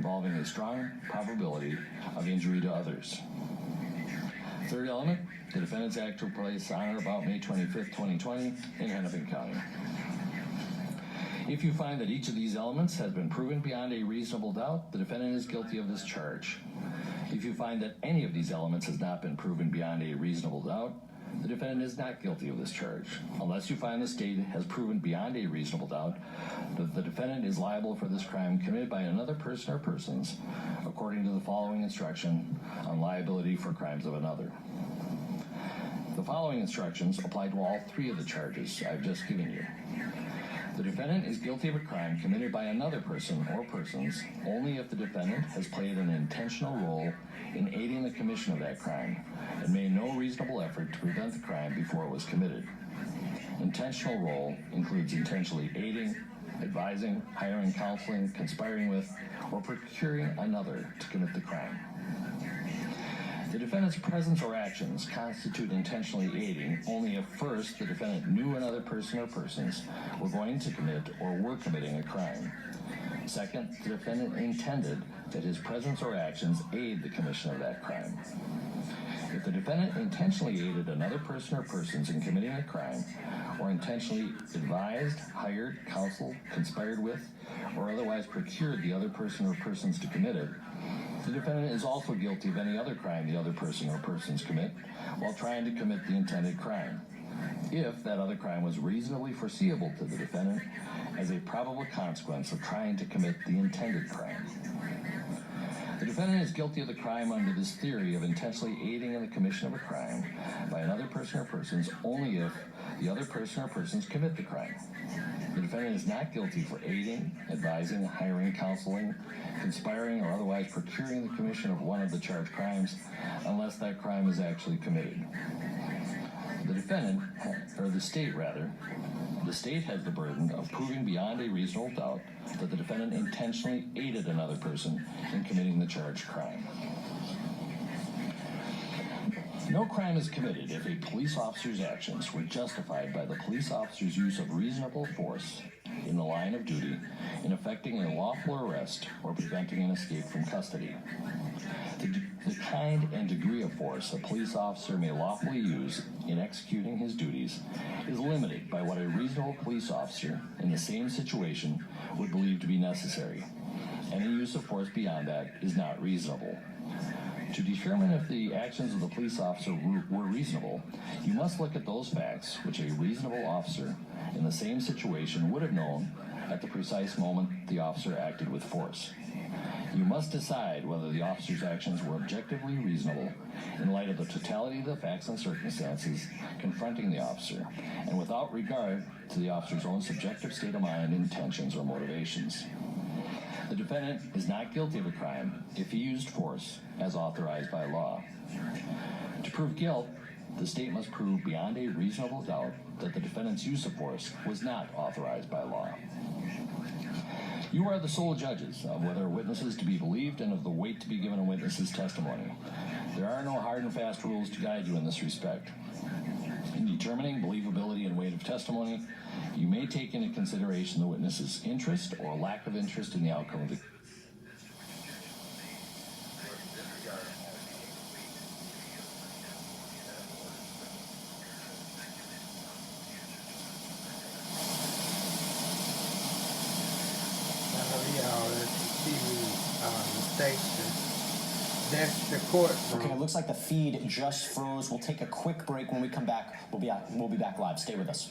involving a strong probability of injury to others. Third element, the defendant's act took place on or about May 25th, 2020 in Hennepin County. If you find that each of these elements has been proven beyond a reasonable doubt, the defendant is guilty of this charge. If you find that any of these elements has not been proven beyond a reasonable doubt, the defendant is not guilty of this charge, unless you find the state has proven beyond a reasonable doubt that the defendant is liable for this crime committed by another person or persons, according to the following instruction on liability for crimes of another. The following instructions apply to all three of the charges I've just given you. The defendant is guilty of a crime committed by another person or persons only if the defendant has played an intentional role in aiding the commission of that crime and made no reasonable effort to prevent the crime before it was committed. Intentional role includes intentionally aiding, advising, hiring, counseling, conspiring with, or procuring another to commit the crime. The defendant's presence or actions constitute intentionally aiding only if first the defendant knew another person or persons were going to commit or were committing a crime. Second, the defendant intended that his presence or actions aid the commission of that crime. If the defendant intentionally aided another person or persons in committing a crime, or intentionally advised, hired, counseled, conspired with, or otherwise procured the other person or persons to commit it, the defendant is also guilty of any other crime the other person or persons commit while trying to commit the intended crime, if that other crime was reasonably foreseeable to the defendant as a probable consequence of trying to commit the intended crime. The defendant is guilty of the crime under this theory of intentionally aiding in the commission of a crime by another person or persons only if the other person or persons commit the crime. The defendant is not guilty for aiding, advising, hiring, counseling, conspiring, or otherwise procuring the commission of one of the charged crimes unless that crime is actually committed. The defendant, or the state rather, the state has the burden of proving beyond a reasonable doubt that the defendant intentionally aided another person in committing the charged crime. No crime is committed if a police officer's actions were justified by the police officer's use of reasonable force in the line of duty in effecting a lawful arrest or preventing an escape from custody. The kind and degree of force a police officer may lawfully use in executing his duties is limited by what a reasonable police officer in the same situation would believe to be necessary. Any use of force beyond that is not reasonable. To determine if the actions of the police officer were reasonable, you must look at those facts which a reasonable officer in the same situation would have known at the precise moment the officer acted with force. You must decide whether the officer's actions were objectively reasonable in light of the totality of the facts and circumstances confronting the officer, and without regard to the officer's own subjective state of mind, intentions, or motivations. The defendant is not guilty of a crime if he used force as authorized by law. To prove guilt, the state must prove beyond a reasonable doubt that the defendant's use of force was not authorized by law. You are the sole judges of whether a witness is to be believed and of the weight to be given a witness's testimony. There are no hard and fast rules to guide you in this respect. In determining believability and weight of testimony, you may take into consideration the witness's interest or lack of interest in the outcome of the That's the court. Okay, it looks like the feed just froze. We'll take a quick break. When we come back, we'll be back live. Stay with us.